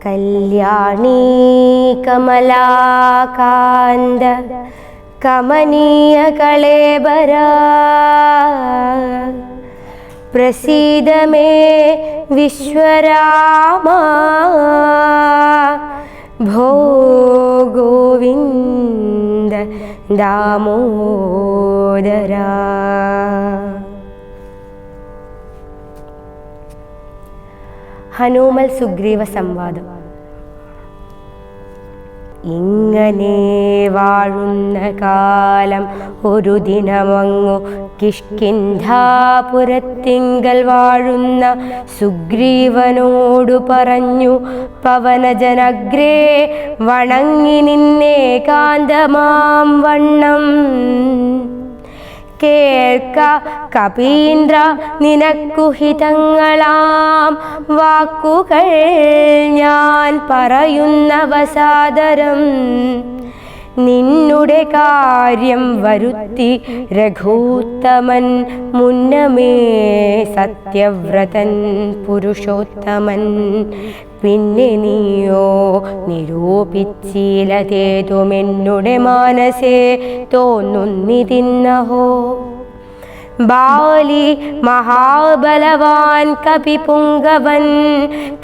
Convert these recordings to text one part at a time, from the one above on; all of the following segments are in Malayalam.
കല്യാണീ കമലാകാന്ത കമനീയ കളേബര പ്രസീദ മേ വിശ്വരാമ ഭോ ഗോവിന്ദ ദാമോദര. ഹനുമൽ സുഗ്രീവ സംവാദം. ഇങ്ങനെ വാഴുന്ന കാലം ഒരു ദിനമങ്ങു കിഷ്കിന്ധാപുരത്തിങ്കൽ വാഴുന്ന സുഗ്രീവനോടു പറഞ്ഞു, പവനജനഗ്രേ വണങ്ങി നിന്നേകാന്തമാം വണ്ണം കേൾക്ക കപീന്ദ്ര, നിനക്കു ഹിതങ്ങളാം വാക്കുകൾ ഞാൻ പറയുന്നവസാദരം. നിന്നുടെ കാര്യം വരുത്തി രഘൂത്തമൻ മുന്നമേ സത്യവ്രതൻ പുരുഷോത്തമൻ. പിന്നെ നീയോ നിരൂപിച്ചിലതേതുമെന്നുടെ മാനസേ തോന്നുന്നിതിന്നഹോ. ബാലി മഹാബലവാൻ കപിപുങ്കവൻ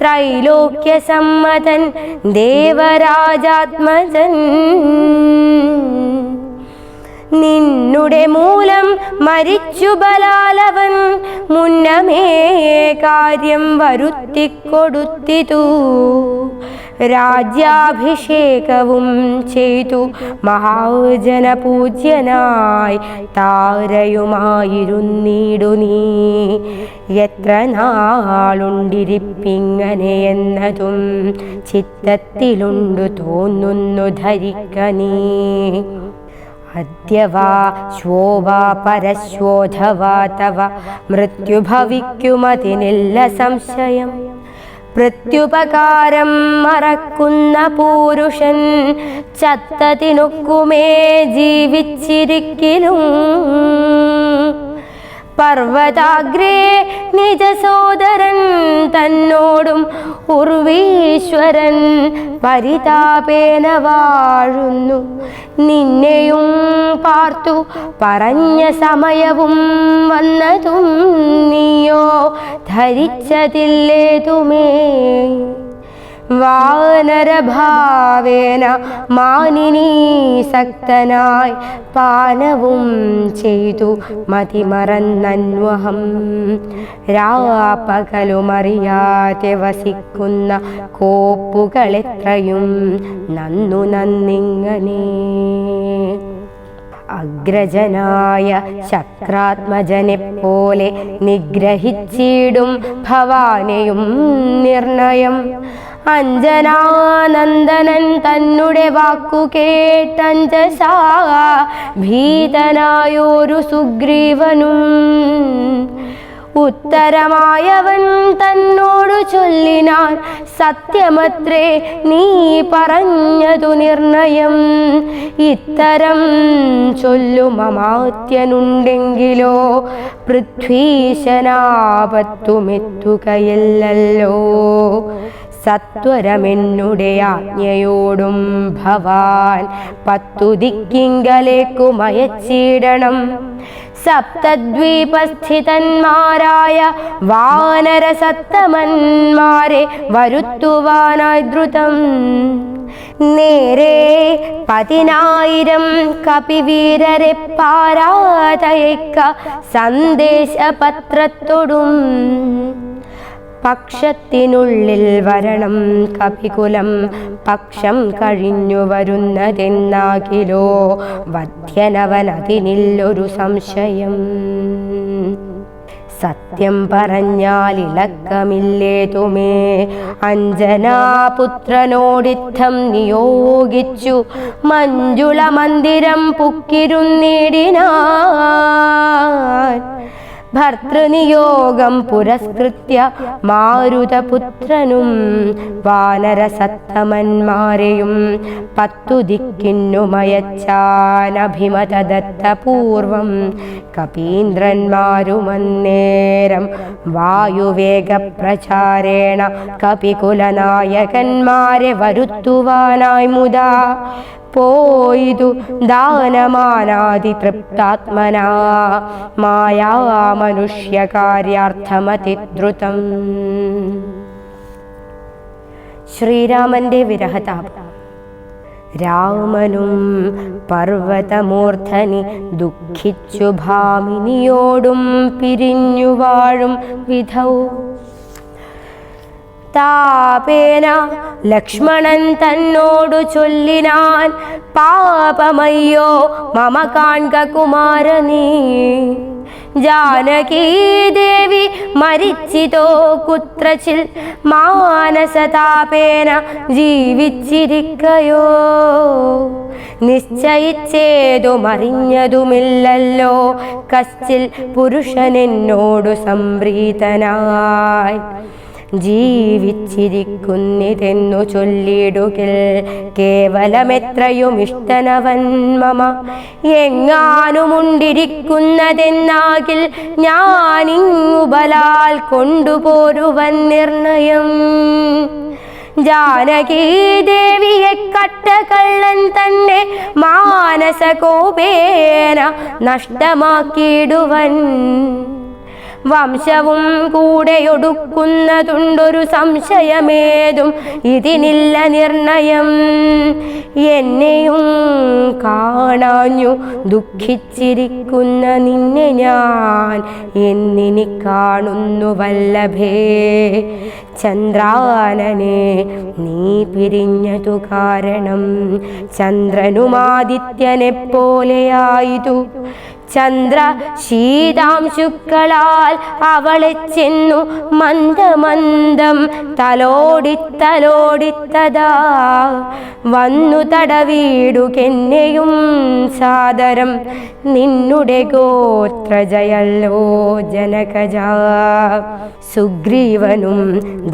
ത്രൈലോക്യസമ്മതൻ ദേവരാജാത്മജൻ. നിന്നുടെ മൂലം മരിച്ചു ബലാലവൻ മുന്നമേ കാര്യം വരുത്തിക്കൊടുത്തിതു. രാജ്യാഭിഷേകവും ചെയ്തു മഹാജനപൂജ്യനായി താരയുമായിരുന്നിടു നീ. എത്ര നാളുണ്ടിരിപ്പിങ്ങനെ എന്നതും ചിത്തത്തിലുണ്ടു തോന്നുന്നു ധരിക്ക നീ. അദ്യവാ ശ്വോവാ പരശ്വോധവാ തവ മൃത്യുഭവിക്കുമതിനില്ല സംശയം. പ്രത്യുപകാരം മറക്കുന്ന പൂരുഷൻ ചത്തതിനൊക്കുമേ ജീവിച്ചിരിക്കിലും. പർവതാഗ്രേ നിജസോദരൻ തന്നോടും ഉർവീശ്വരൻ പരിതാപേന വാഴുന്നു. നിന്നെയും പാർത്തു പറഞ്ഞ സമയവും വന്നതും നീയോ ധരിച്ചതില്ലേതുമേ. വാനരഭാവേന മാനിനീസക്തനായി പാനവും ചെയ്തു മതിമറന്നന്വഹം. രാപ്പകലുമറിയാതെ വസിക്കുന്ന കോപ്പുകളെത്രയും നന്നു നന്നിങ്ങനെ. അഗ്രജനായ ശക്രാത്മജനെപ്പോലെ നിഗ്രഹിച്ചിടും ഭവാനെയും നിർണയം. അഞ്ജനാനന്ദനൻ തന്നുടെ വാക്കു കേട്ടഞ്ജസാ ഭീതനായൊരു സുഗ്രീവനും ഉത്തരമായവൻ തന്നോടു ചൊല്ലിനാൻ, സത്യമത്രേ നീ പറഞ്ഞതു നിർണയം. ഇത്തരം ചൊല്ലും അമാത്യനുണ്ടെങ്കിലോ പൃഥ്വീശനാപത്തുമെത്തുകയില്ലല്ലോ. സത്വരമെന്നുടെ ആജ്ഞയോടും ഭവാൻ 10 ദിക്കിങ്കലേക്കുമയച്ചിടണം. സപ്തദ്വീപസ്ഥിതന്മാരായ വാനരസത്തമന്മാരെ വരുത്തുവാനായി ദ്രുതം. നേരെ 10,000 കപിവീരരെ പാരാതയക്ക സന്ദേശപത്രത്തോടും. പക്ഷത്തിനുള്ളിൽ വരണം കപികുലം, പക്ഷം കഴിഞ്ഞു വരുന്നതെന്നാകിലോ വധ്യനവനതിനില്ലൊരു സംശയം. സത്യം പറഞ്ഞാൽ ഇളക്കമില്ലേതുമേ. അഞ്ജനാപുത്രനോടിത്തം നിയോഗിച്ചു മഞ്ജുള മന്ദിരം പുക്കിരുന്നിടിനാൻ. ഭർതൃനിയോഗം പുരസ്കൃത്യ മാരുതപുത്രനും വാനരസത്തമന്മാരെയും 10 ദിക്കിന്നുമയച്ചാനഭിമതദത്തപൂർവം കപീന്ദ്രന്മാരുമന്നേരം വായുവേഗപ്രചാരേണ കപികുലനായകന്മാരെ വരുത്തുവാനായി മുതാ പോയിതു ദാനമാനാദി തൃപ്താത്മനാ മായാമനുഷ്യകാര്യാർത്ഥമതിദ്രുതം. ശ്രീരാമന്റെ വിരഹതാപം. രാമനും പർവതമൂർധനി ദുഃഖിച്ചു ഭാമിനിയോടും പിരിഞ്ഞു വാഴും വിധൗ താപേന ലക്ഷ്മണൻ തന്നോടു ചൊല്ലിനാൻ, പാപമയ്യോ മമ കാൺക കുമാരനീ, ജാനകീദേവി മരിച്ചിതോ കുത്രച്ചിൽ മാനസതാപേന ജീവിച്ചിരിക്കയോ, നിശ്ചയിച്ചേതുമറിഞ്ഞതുമില്ലല്ലോ കശ്ചിൽ പുരുഷനെന്നോടു സംപ്രീതനായി, ജീവിച്ചിരിക്കുന്നിതെന്നു ചൊല്ലിടുകിൽ കേവലമെത്രയും ഇഷ്ടനവൻ മമ, എങ്ങാനുമുണ്ടിരിക്കുന്നതെന്നാകിൽ ഞാനിങ്ങു ബലാൽ കൊണ്ടുപോരുവൻ നിർണയം. ജാനകീദേവിയെ കട്ടകള്ളൻ തന്നെ മാനസകോപേന നഷ്ടമാക്കിയിടുവൻ, വംശവും കൂടെയൊടുക്കുന്നതുണ്ടൊരു സംശയമേതും ഇതിനില്ല നിർണയം. എന്നെയും കാണാഞ്ഞു ദുഃഖിച്ചിരിക്കുന്ന നിന്നെ ഞാൻ എന്നിനി കാണുന്നു വല്ലഭേ, ചന്ദ്രാനനെ നീ പിരിഞ്ഞതു കാരണം ചന്ദ്രനുമാദിത്യനെ പോലെയായിതു, ചന്ദ്ര ശീതാംശുക്കളാൽ അവളെ ചെന്നു മന്ദമന്ദം തലോടിത്തലോടിത്തതാ വന്നു തടവീടുകെന്നെയും സാദരം, നിന്നുടെ ഗോത്രജയല്ലോ ജനകജ. സുഗ്രീവനും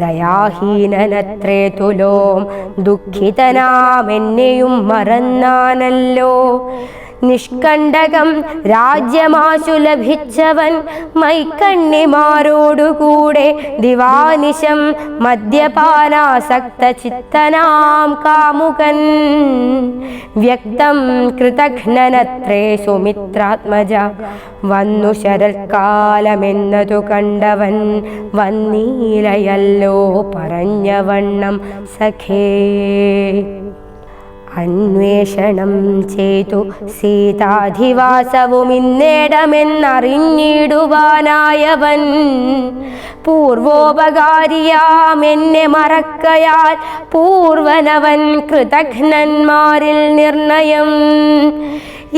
ദയാഹീനനത്രേ തുലോം ദുഃഖിതനാമെന്നെയും മറന്നാനല്ലോ, നിഷ്കണ്ടകം രാജ്യമാശു ലഭിച്ചവൻ മൈക്കണ്ണിമാരോടുകൂടെ ദിവാനിശം മദ്യപാനാസക്ത ചിത്തനാം കാമുകൻ, വ്യക്തം കൃതഘ്നനത്രേ സുമിത്രാത്മജ, വന്നു ശരൽക്കാലമെന്നതു കണ്ടവൻ വന്നീലയല്ലോ പറഞ്ഞവണ്ണം സഖേ. അന്വേഷണം ചെയ്തു സീതാധിവാസവുമിന്നേടമെന്നറിഞ്ഞിടുവാനായവൻ, പൂർവോപകാരിയാമെന്നെ മറക്കയാൽ പൂർവനവൻ കൃതഘ്നന്മാരിൽ നിർണയം.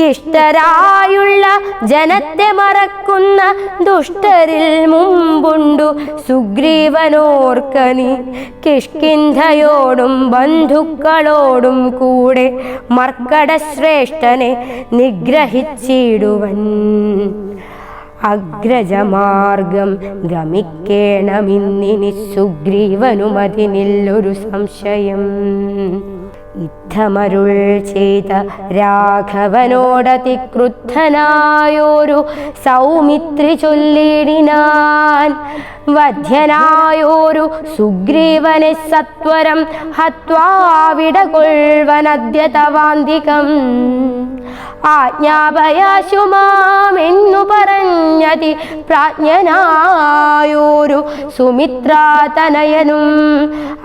ഇഷ്ടരായുള്ള ജനത്തെ മറക്കുന്ന ദുഷ്ടരിൽ മുമ്പുണ്ടു സുഗ്രീവനോർക്കനി, കിഷ്കിന്ധയോടും ബന്ധുക്കളോടും കൂടെ മർക്കടശ്രേഷ്ഠനെ നിഗ്രഹിച്ചിടുവൻ. അഗ്രജമാർഗം ഗമിക്കേണമിന്നിനി സുഗ്രീവനുമതിനില്ലൊരു സംശയം. യുദ്ധമരുൾ ചെയ്ത രാഘവനോടതിക്രുദ്ധനായോരു സൗമിത്രി ചൊല്ലിടിനാൻ, വധ്യനായോരു സുഗ്രീവനെ സത്വരം ഹത്വാവിടകൊൾവനദ്യ തവാന്തികം. ആജ്ഞാപയാശുമാമെന്നു പറഞ്ഞതി പ്രാജ്ഞനായോരു സുമിത്രാതനയനും,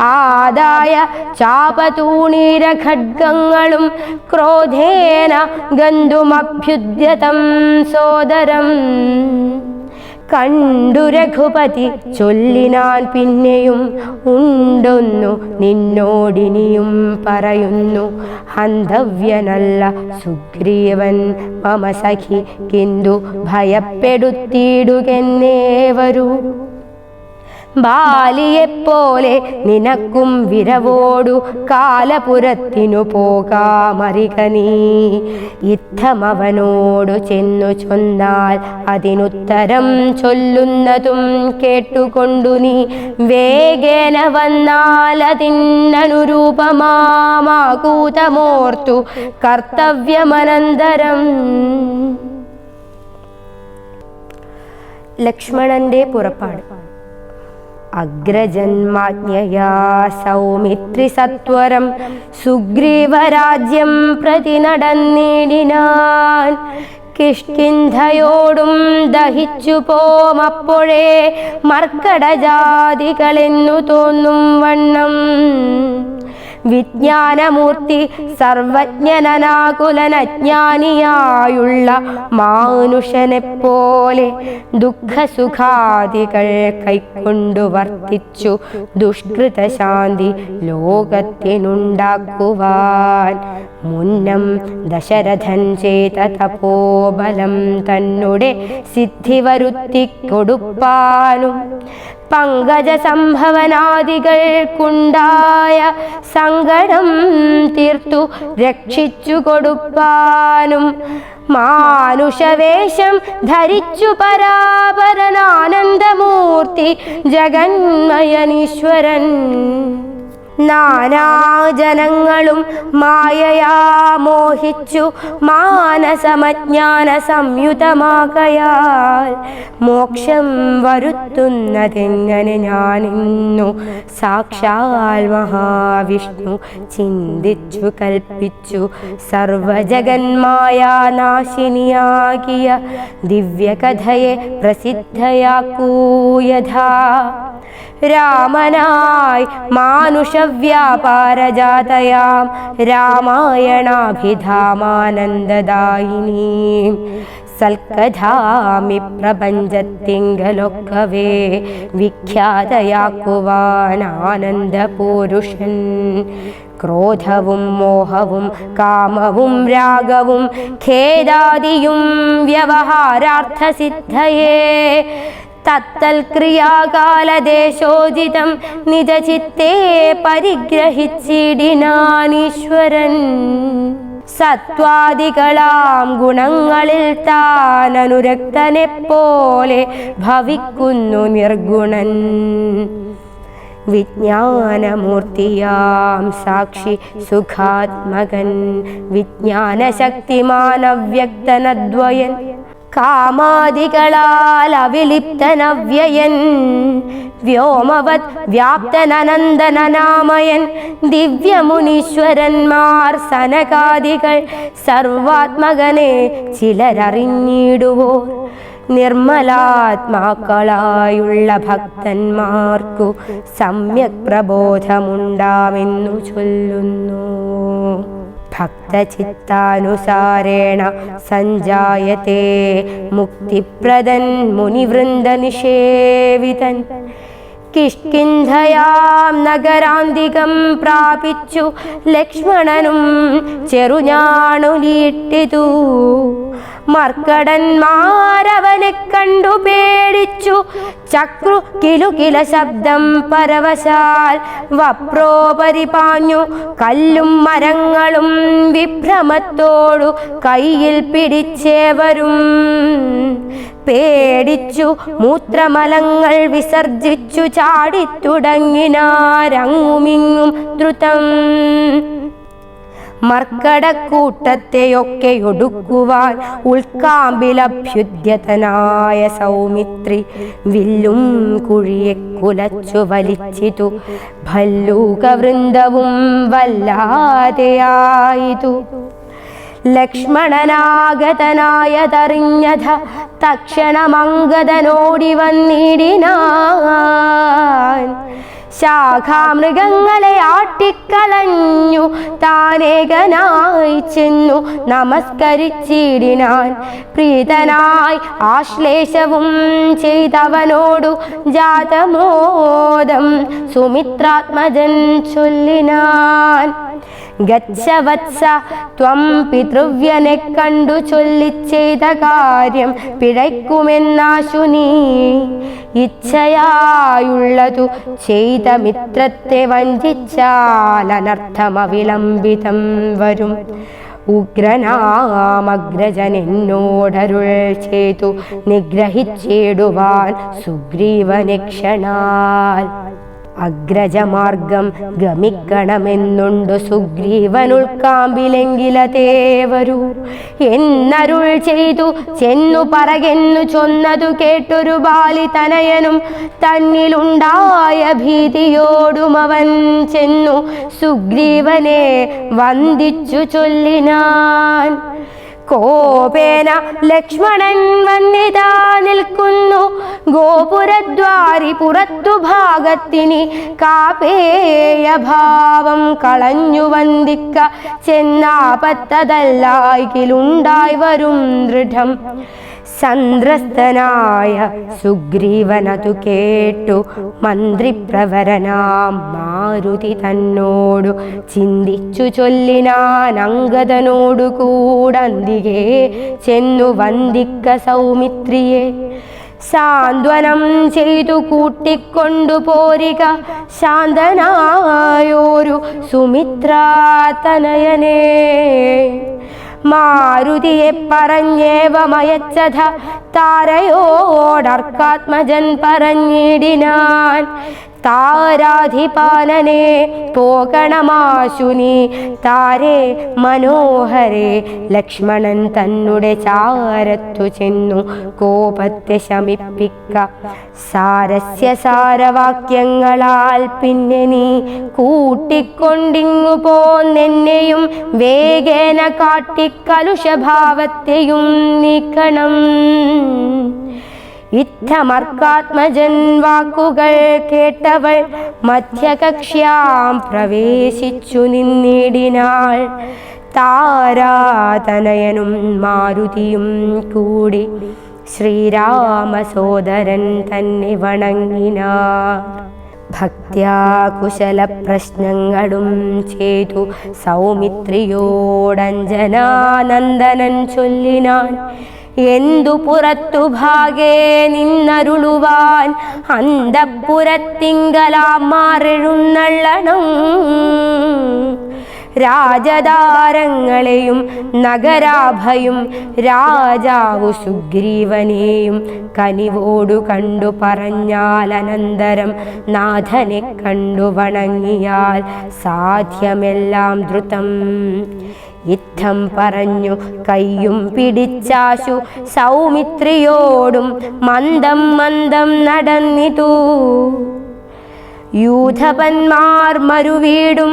ആദായ ചാപതൂണീര ഖഡ്ഗങ്ങളും ക്രോധേന ഗന്ധുമഭ്യുദ്യതം സോദരം. കണ്ടു രഘുപതി ചൊല്ലിനാൻ പിന്നെയും, ഉണ്ടൊന്നു നിന്നോടിനിയും പറയുന്നു, ഹന്തവ്യനല്ല സുഗ്രീവൻ മമ സഖി, കിന്തു ഭയപ്പെടുത്തിയിടുകെന്നേ വരൂ. ബാലിയെപ്പോലെ നിനക്കും വിരവോടു കാലപുരത്തിനു പോകാമറിക നീ. യുദ്ധമവനോടു ചെന്നു ചൊന്നാൽ അതിനുത്തരം ചൊല്ലുന്നതും കേട്ടുകൊണ്ടു നീ വേഗേന വന്നാൽ അതിനനുരൂപമാകൂതമോർത്തു കർത്തവ്യമനന്തരം. ലക്ഷ്മണന്റെ പുറപ്പാട്. അഗ്രജന്മാജ്ഞയാ സൗമിത്രി സത്വരം സുഗ്രീവരാജ്യം പ്രതി നടന്നിടിനാൻ. കിഷ്കിന്ധയോടും ദഹിച്ചു പോമപ്പോഴേ മർക്കടജാതികളെന്നു തോന്നും വണ്ണം. വിജ്ഞാനമൂർത്തി സർവജ്ഞനനാകുലനജ്ഞാനിയായുള്ള മാനുഷനെപ്പോലെ ദുഃഖസുഖാദികൾ കൈക്കൊണ്ടു വർത്തിച്ചു ദുഷ്കൃതശാന്തി ലോകത്തിനുണ്ടാക്കുവാൻ മുന്നം ദശരഥൻ ചെയ്ത തപോബലം തന്നെ സിദ്ധി വരുത്തിക്കൊടുപ്പാനും പങ്കജ സംഭവനാദികൾക്കുണ്ടായ സങ്കടം തീർത്തു രക്ഷിച്ചു കൊടുപ്പാനും മാനുഷവേഷം ധരിച്ചു പരാപരനാനന്ദമൂർത്തി ജഗന്മയനീശ്വരൻ. നാനാജനങ്ങളും മായയാ മോഹിച്ചു മാനസമജ്ഞാന സംയുതമാകയാൽ മോക്ഷം വരുത്തുന്നതെങ്ങനെ ഞാനിന്നു സാക്ഷാൽ മഹാവിഷ്ണു ചിന്തിച്ചു കൽപ്പിച്ചു സർവജഗന്മായ നാശിനിയാകിയ ദിവ്യകഥയെ പ്രസിദ്ധയാക്കൂ യഥാ. രാമനായി മാനുഷവ്യാപാരജാതയാം രാമായണാഭിധാമാനന്ദദായിനീം സൽക്കഥാമി പ്രപഞ്ചത്തിങ്കലൊക്കവേ വിഖ്യാതയാക്കുവാൻ ആനന്ദപൂരുഷൻ. ക്രോധവും മോഹവും കാമവും രാഗവും ഖേദാദിയും വ്യവഹാരാർത്ഥസിദ്ധയേ തത്തൽക്രിയാകാലദേശോചിതം നിജചിത്തേ പരിഗ്രഹിച്ചിടിനാനീശ്വരൻ. സത്വാദികളാം ഗുണങ്ങളിൽ താൻ അനുരക്തനെപ്പോലെ ഭവിക്കുന്നു നിർഗുണൻ. വിജ്ഞാനമൂർത്തിയാം സാക്ഷി സുഖാത്മകൻ വിജ്ഞാനശക്തിമാനവ്യക്തനദ്വയൻ കാമാദികളാൽ അവിലിപ്തനവ്യയൻ വ്യോമവത് വ്യാപ്തനനന്ദനനാമയൻ ദിവ്യമുനീശ്വരന്മാർ സനകാദികൾ സർവാത്മകനെ ചിലരറിഞ്ഞിടുവോ. നിർമ്മലാത്മാക്കളായുള്ള ഭക്തന്മാർക്കു സമ്യക് പ്രബോധമുണ്ടാമെന്നു ചൊല്ലുന്നു. ഭക്തചിത്താനുസാരേണ സഞ്ജായത്തെ മുക്തിപ്രദൻ മുനിവൃന്ദനിഷേവിതൻ. കിഷ്കിന്ധയാം നഗരാന്തികം പ്രാപിച്ചു ലക്ഷ്മണനും ചെറുഞാണുലീട്ടിതു. മർക്കടന്മാരവനെ കണ്ടു പേടിച്ചു ചക്രു കിലുകില ശബ്ദം പരവശാൽ വപ്രോപരി പാഞ്ഞു കല്ലും മരങ്ങളും വിഭ്രമത്തോടു കയ്യിൽ പിടിച്ചേവരും. പേടിച്ചു മൂത്രമലങ്ങൾ വിസർജിച്ചു ചാടിത്തുടങ്ങിനാരങ്ങുമിങ്ങും ദ്രുതം. മർക്കടക്കൂട്ടത്തെയൊക്കെ ഒടുക്കുവാൻ ഉൾക്കാമ്പിലഭ്യുദ്യതനായ സൗമിത്രി വില്ലും കുഴിയെ കുലച്ചു വലിച്ചിതു. ഭല്ലൂകവൃന്ദവും വല്ലാതെയായിതു. ലക്ഷ്മണനാഗതനായതറിഞ്ഞത തക്ഷണമംഗദനോടി വന്നിടിനാൻ. ശാഖാമൃഗങ്ങളെ ആട്ടിക്കളഞ്ഞു താനേകനായി ചെന്നു നമസ്കരിച്ചിടിനാൻ. പ്രീതനായി ആശ്ലേഷവും ചെയ്തവനോടു ജാതമോദം സുമിത്രാത്മജൻ ചൊല്ലിനാൻ. ഗച്ഛവത്സ ത്വം പിതൃവ്യനെ കണ്ടു ചൊല്ലിച്ചെയ്ത കാര്യം പിഴയ്ക്കുമെന്നാശു നീ. ഇച്ഛയായുള്ളതു ചെയ്ത മിത്രത്തെ വഞ്ചിച്ചാൽ അനർത്ഥമവിളംബിതം വരും. ഉഗ്രനാമഗ്രജനെന്നോടരുൾ ചെയ്തു നിഗ്രഹിച്ചിടുവാൻ സുഗ്രീവനിക്ഷണാൽ. അഗ്രജമാർഗം ഗമിക്കണമെന്നുണ്ടു സുഗ്രീവനുൾക്കാമ്പിലെങ്കിലതേ വരൂ എന്നരുൾ ചെയ്തു ചെന്നു പറകെന്നു ചൊന്നതു കേട്ടൊരു ബാലിതനയനും തന്നിലുണ്ടായ ഭീതിയോടും അവൻ ചെന്നു സുഗ്രീവനെ വന്ദിച്ചു ചൊല്ലിനാൻ. കോപേന ലക്ഷ്മണൻ വന്നിതാ നിൽക്കുന്നു ഗോപുരദ്വാരി പുറത്തു ഭാഗത്തിനി. കാപേയഭാവം കളഞ്ഞു വന്ദിക്ക ചെന്നാപത്തതല്ലായിലുണ്ടായി വരും ദൃഢം. സന്ത്രസ്തനായ സുഗ്രീവനതു കേട്ടു മന്ത്രിപ്രവരനാം മാരുതി തന്നോടു ചിന്തിച്ചു ചൊല്ലിനാൻ. അംഗദനോടു കൂടന്തികെ ചെന്നു വന്ദിക്ക സൗമിത്രിയെ. സാന്ത്വനം ചെയ്തു കൂട്ടിക്കൊണ്ടു പോരിക ശാന്തനായോരു സുമിത്രാതനയനെ. മാരുതിയെ പറഞ്ഞേവമയച്ചത താരയോടർക്കാത്മജൻ പറഞ്ഞിടിനാൻ. താരാധിപാലനെ പോകണമാശുനി താരേ മനോഹരെ. ലക്ഷ്മണൻ തന്നുടെ ചാരത്തു ചെന്നു കോപത്തെ ശമിപ്പിക്ക. സാരസ്യ സാരവാക്യങ്ങളാൽ പിന്നെ നീ കൂട്ടിക്കൊണ്ടിങ്ങു പോന്നെന്നെയും വേഗേന കാട്ടിക്കലുഷഭാവത്തെയും നീക്കണം. ഇത്തമർക്കാത്മജൻ വാക്കുകൾ കേട്ടവൾ മധ്യകക്ഷ്യാം പ്രവേശിച്ചു നിന്നിടിനാൾ. താരാതനയനും മാരുതിയും കൂടി ശ്രീരാമസോദരൻ തന്നെ വണങ്ങിനാർ. ഭക്ത്യാ കുശല പ്രശ്നങ്ങളും ചെയ്തു സൗമിത്രിയോടഞ്ജനാനന്ദനൻ ചൊല്ലിനാൻ. എന്തു പുറത്തു ഭാഗേ നിന്നരുളുവാൻ അന്തഃപുരത്തിങ്കലാം മാറെഴുന്നള്ളണം. രാജദാരങ്ങളെയും നഗരാഭയും രാജാവു സുഗ്രീവനെയും കനിവോടു കണ്ടു പറഞ്ഞാൽ അനന്തരം നാഥനെ കണ്ടു വണങ്ങിയാൽ സാധ്യമെല്ലാം ദ്രുതം. യുദ്ധം പറഞ്ഞു കയ്യും പിടിച്ചാശു സൗമിത്രിയോടും മന്ദം മന്ദം നടന്നിതു. യൂഥപന്മാർ മരുവീടും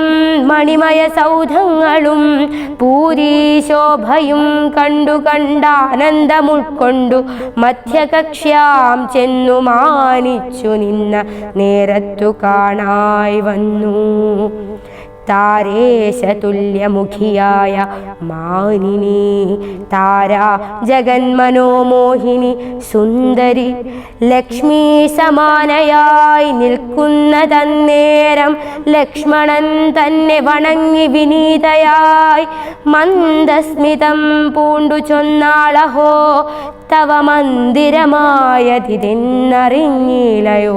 മണിമയ സൗധങ്ങളും പൂരീശോഭയും കണ്ടു കണ്ടാനന്ദമുൾക്കൊണ്ടു മധ്യകക്ഷ്യാം ചെന്നു മാനിച്ചു നിന്ന നേരത്തു കാണായി വന്നു. താരേശതുല്യമുഖിയായ മാനിനി താരാ ജഗന്മനോമോഹിനി സുന്ദരി ലക്ഷ്മീ സമാനയായി നിൽക്കുന്നതന്നേരം ലക്ഷ്മണൻ തന്നെ വണങ്ങി വിനീതയായി മന്ദസ്മിതം പൂണ്ടു ചൊന്നാളഹോ തവ മന്ദിരമായതിതെന്നറിഞ്ഞിലയോ.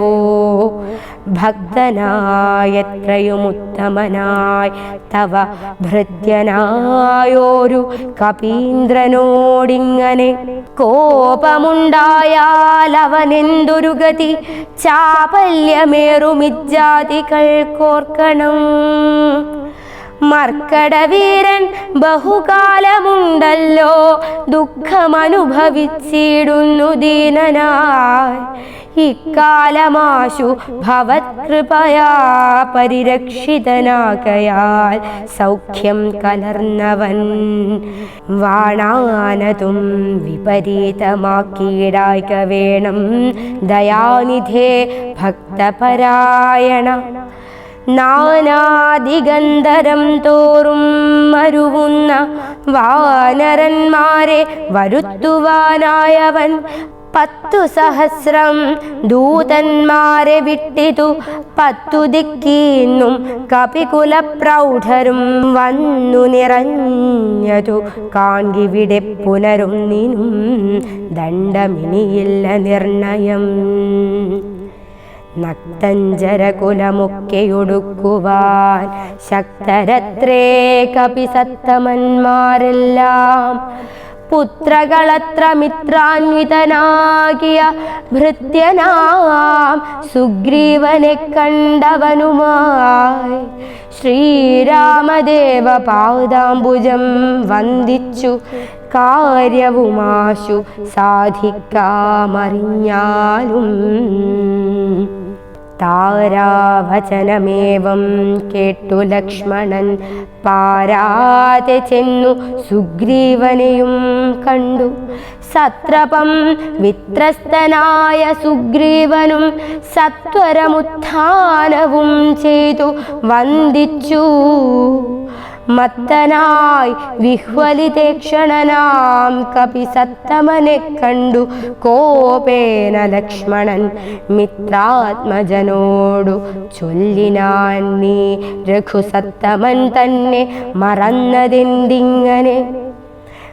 ഭക്തനായത്രയുമുത്തമനായി തവ ഭൃത്യനായോരു കപീന്ദ്രനോടിങ്ങനെ കോപമുണ്ടായാൽ അവനെന്തൊരു ഗതി. ചാപല്യമേറുമിജ്ജാതികൾ കോർക്കണം. മർക്കടവീരൻ ബഹുകാലമുണ്ടല്ലോ ദുഃഖമനുഭവിച്ചിടുന്നു ദീനനായി. ഇക്കാലമാശു ഭവത്കൃപയാ പരിരക്ഷിതനാകയാൽ സൗഖ്യം കലർന്നവൻ വാണാനതും വിപരീതമാക്കിയിടായ്ക വേണം. ദയാനിധേ ഭക്തപരായണ നാനാദിഗന്ധരം തോറും മരുവുന്ന വാനരന്മാരെ വരുത്തുവാനായവൻ 10 സഹസ്രം ദൂതന്മാരെ വിട്ടിതു 10 ദിക്കിന്നും കപികുല പ്രൗഢരും വന്നു നിറഞ്ഞതു കാൺകിവിടെ പുനരുന്നിനും ദണ്ഡമിനിയില്ല നിർണയം. നക്തഞ്ചരകുലമൊക്കെയൊടുക്കുവാൻ ശക്തരത്രേ കപിസത്തമന്മാരെല്ലാം. പുത്രകളത്ര മിത്രാന്വിതനാകിയ ഭൃത്യനാം സുഗ്രീവനെ കണ്ടവനുമായി ശ്രീരാമദേവ പാദാംബുജം വന്ദിച്ചു കാര്യവുമാശു സാധിക്കാമറിഞ്ഞാലും. താരാവചനമേവം കേട്ടു ലക്ഷ്മണൻ പാരാതെ ചെന്നു സുഗ്രീവനെയും കണ്ടു. സത്രപം വിത്രസ്തനായ സുഗ്രീവനും സത്വരമുത്ഥാനവും ചെയ്തു വന്ദിച്ചു. മത്തനായി വിഹ്വലിതേക്ഷണനാം കപിസത്തമനെ കണ്ടു കോപേന ലക്ഷ്മണൻ മിത്രാത്മജനോടു ചൊല്ലിനാൻ, നീ രഘുസത്തമൻ തന്നെ മറന്നതെന്തിങ്ങനെ?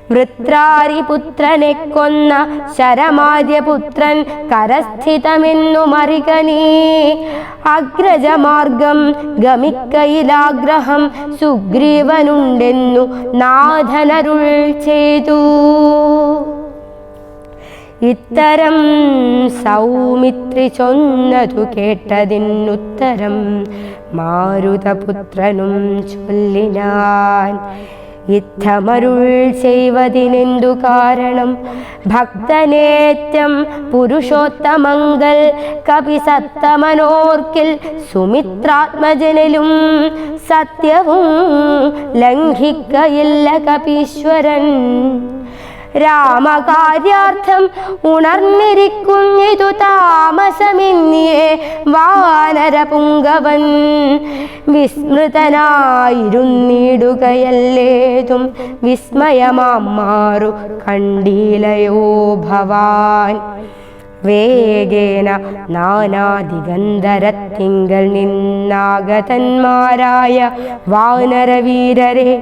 വൃത്രാരിപുത്രനെ കൊന്ന ശരമാര്യപുത്രൻ കരസ്ഥിതമെന്നു മറിക നീ. അഗ്രജമാർഗം ഗമിക്കയിലാഗ്രഹം സുഗ്രീവനുണ്ടെന്നു നാഥനരുൾ ചെയ്തു. ഇത്തരം സൗമിത്രി ചൊന്നതു കേട്ടതിനുത്തരം മാരുതപുത്രനും ചൊല്ലിനാൻ, യുദ്ധമരുൾ ചെയ്വതിനെന്തു കാരണം? ഭക്തനേറ്റം പുരുഷോത്തമങ്കൽ കപിസത്തമനോർക്കിൽ സുമിത്രാത്മജനിലും സത്യവും ലംഘിക്കയില്ല കപീശ്വരൻ. രാമകാര്യാർത്ഥം ഉണർന്നിരിക്കുന്നിതു താമസമിന്നിയെ വാനരപുങ്കവൻ. വിസ്മൃതനായിരുന്നിടുകയല്ലേതും വിസ്മയമാറു കണ്ടീലയോ ഭവാൻ. വേഗേന നാനാദിഗന്ധരത്തിങ്കൽ നിന്നാഗതന്മാരായ വാനരവീരരെ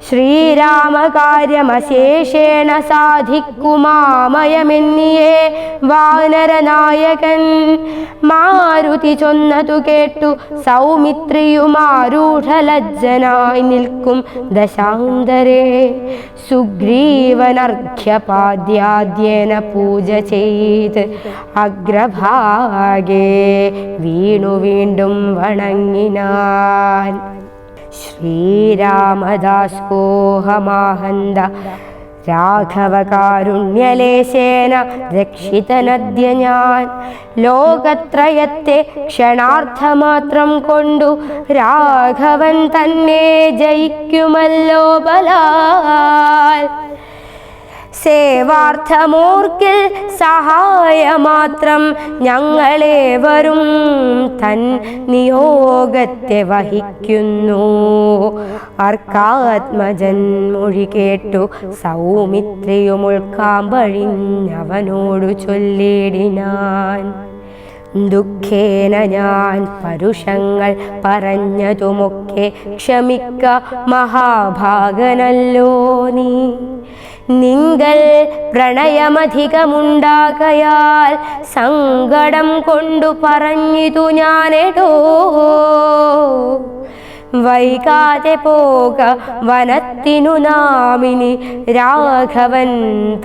ശ്രീരാമകാര്യമശേഷേണ സാധിക്കുമാമയമെന്നിയേ വാനരനായകൻ. മാരുതി ചൊന്നതു കേട്ടു സൗമിത്രിയുമാരൂഢലജ്ജനായി നിൽക്കും ദശാന്തരേ. സുഗ്രീവനർഘ്യപാദ്യാദ്യേന പൂജ ചെയ്ത് അഗ്രഭാഗേ വീണു വീണ്ടും വണങ്ങിനാൻ. ശ്രീരാമദാസോഹമാഹന്ത രാഘവകാരുണ്യലേശേന രക്ഷിതനദ്യ ഞാൻ. ലോകത്രയത്തെ ക്ഷണാർത്ഥമാത്രം കൊണ്ടു രാഘവൻ തന്നെ ജയിക്കുമല്ലോ ബലാൽ. സേവാർത്ഥമോർക്കിൽ സഹായമാത്രം ഞങ്ങളേവരും തൻ നിയോഗത്തെ വഹിക്കുന്നു. അർക്കാത്മജൻ മൊഴി കേട്ടു സൗമിത്രിയുമുൾക്കാമ്പഴിഞ്ഞവനോടു ചൊല്ലിടിനാൻ, ദുഃഖേന ഞാൻ പരുഷങ്ങൾ പറഞ്ഞതുമൊക്കെ ക്ഷമിക്ക മഹാഭാഗനല്ലോ നീ. നിങ്ങൾ പ്രണയമധികമുണ്ടാകയാൽ സങ്കടം കൊണ്ടു പറഞ്ഞിതു ഞാനെടോ. വൈകാതെ പോക വനത്തിനു നാമിനി രാഘവൻ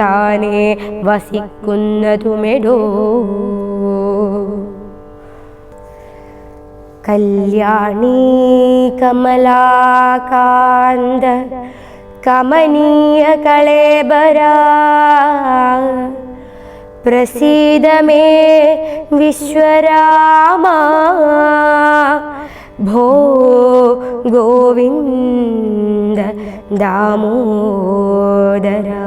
താനെ വസിക്കുന്നതുമെടോ. കല്യാണീ കമലാകാന്ത കമനീയ കളേബരാ പ്രസീദ മേ വിശ്വരാമാ ഭോ ഗോവിന്ദ ദാമോദരാ.